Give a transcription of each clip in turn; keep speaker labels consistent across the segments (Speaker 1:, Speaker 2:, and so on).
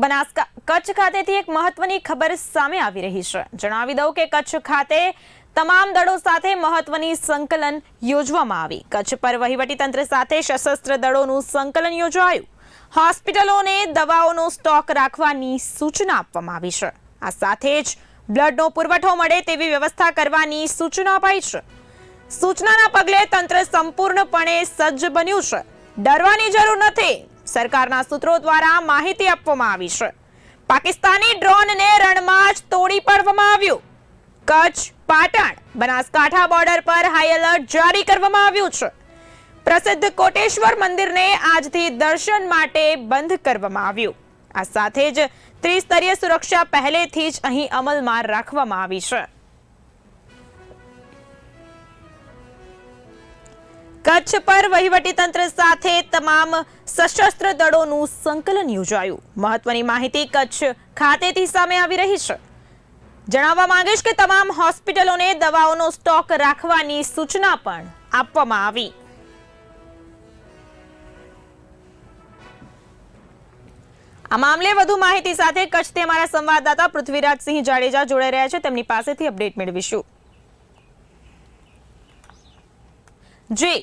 Speaker 1: કચ્છ ખાતેથી એક મહત્વની ખબર સામે આવી રહી છે। જણાવી દઉં કે કચ્છ ખાતે તમામ દળો સાથે મહત્વની સંકલન યોજવામાં આવી। કચ્છ પર વહીવટીતંત્ર સાથે સશસ્ત્ર દળોનું સંકલન યોજાયું। હોસ્પિટલોને દવાઓનો સ્ટોક રાખવાની સૂચના આપવામાં આવી છે। આ સાથે જ બ્લડનો પુરવઠો મળે તેવી વ્યવસ્થા કરવાની સૂચના અપાઈ છે। સૂચનાના પગલે તંત્ર સંપૂર્ણપણે સજ્જ બન્યું છે। ડરવાની જરૂર નથી, સરકારના સૂત્રો દ્વારા માહિતી આપવામાં આવી છે। પાકિસ્તાની ડ્રોનને રણમાં જ તોડી પાડવામાં આવ્યું। કચ્છ પાટણ બનાસકાંઠા બોર્ડર પર હાઈ એલર્ટ જારી કરવામાં આવ્યું છે। પ્રસિદ્ધ કોટેશ્વર મંદિરને આજથી દર્શન માટે બંધ કરવામાં આવ્યું। આ સાથે જ ત્રિસ્તરીય સુરક્ષા પહેલેથી જ અહીં અમલમાં રાખવામાં આવી છે। કચ્છ પર વહીવટીતંત્ર સાથે તમામ સશસ્ત્ર દળોનું સંકલન યોજાયું। મહત્વની માહિતી કચ્છ ખાતેથી સામે આવી રહી છે। જણાવવા માંગીશ કે તમામ હોસ્પિટલોને દવાઓનો સ્ટોક રાખવાની સૂચના પણ આપવામાં આવી। આ મામલે વધુ માહિતી સાથે કચ્છથી અમારા સંવાદદાતા પૃથ્વીરાજસિંહ જાડેજા જોડાઈ રહ્યા છે। તેમની પાસેથી અપડેટ મેળવીશું। જી,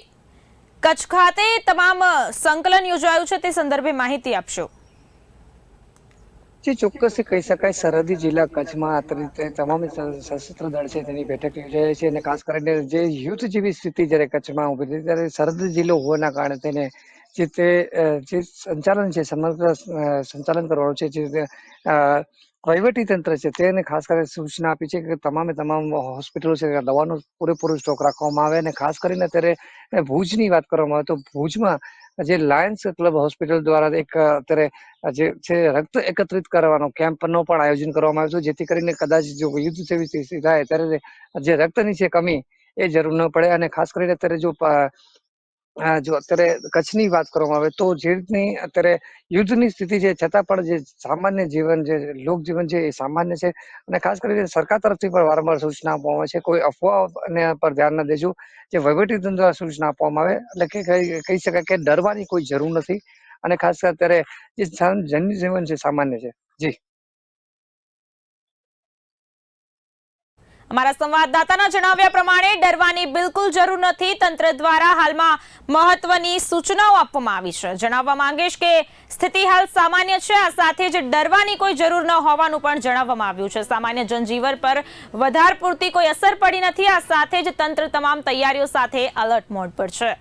Speaker 1: કચ્છ ખાતે તમામ સંકલન યોજાયું છે તે સંદર્ભે માહિતી આપશો।
Speaker 2: જે ચોક્કસ કહી શકાય સરહદી જિલ્લા કચ્છમાં તમામ સશસ્ત્ર દળ છે તેની બેઠક યોજાઈ છે અને ખાસ કરીને જે યુદ્ધ જેવી સ્થિતિ જ્યારે કચ્છમાં ઉભી થઈ ત્યારે સરહદી જિલ્લો હોવાના કારણે તેને જે સંચાલન છે સમગ્ર સંચાલન કરવાનું છે જે વહીવટી તંત્ર છે તેને ખાસ કરીને સૂચના આપી છે કે તમામ હોસ્પિટલો છે દવાનો પૂરેપૂરો સ્ટોક રાખવામાં આવે અને ખાસ કરીને અત્યારે ભુજની વાત કરવામાં આવે તો ભુજમાં જે લાયન્સ ક્લબ હોસ્પિટલ દ્વારા એક અત્યારે જે છે રક્ત એકત્રિત કરવાનો કેમ્પનો પણ આયોજન કરવામાં આવ્યું છે જેથી કરીને કદાચ જો યુદ્ધ જેવી સ્થિતિ થાય ત્યારે જે રક્તની છે કમી એ જરૂર ન પડે અને ખાસ કરીને અત્યારે જો અત્યારે કચ્છની વાત કરવામાં આવે તો જે રીતની અત્યારે યુદ્ધની સ્થિતિ છે છતાં પણ જે સામાન્ય જીવન જે લોકજીવન છે એ સામાન્ય છે અને ખાસ કરીને સરકાર તરફથી પણ વારંવાર સૂચના આપવામાં આવે છે કોઈ અફવાને પર ધ્યાન ન દેજો જે વહીવટીતંત્ર દ્વારા સૂચના આપવામાં આવે એટલે કે કહી શકાય કે ડરવાની કોઈ જરૂર નથી અને ખાસ કરીને અત્યારે જે જનજીવન છે સામાન્ય છે। જી,
Speaker 1: અમારા સંવાદદાતાના જણાવ્યા પ્રમાણે ડરવાની બિલકુલ જરૂર નથી। તંત્ર દ્વારા હાલમાં મહત્વની સૂચનાઓ આપવામાં આવી છે। જણાવવા માંગીશ કે સ્થિતિ હાલ સામાન્ય છે। આ સાથે જ ડરવાની કોઈ જરૂર ન હોવાનું પણ જણાવવામાં આવ્યું છે। સામાન્ય જનજીવન પર વધારે પૂરતી કોઈ અસર પડી નથી। આ સાથે જ તંત્ર તમામ તૈયારીઓ સાથે એલર્ટ મોડ પર છે।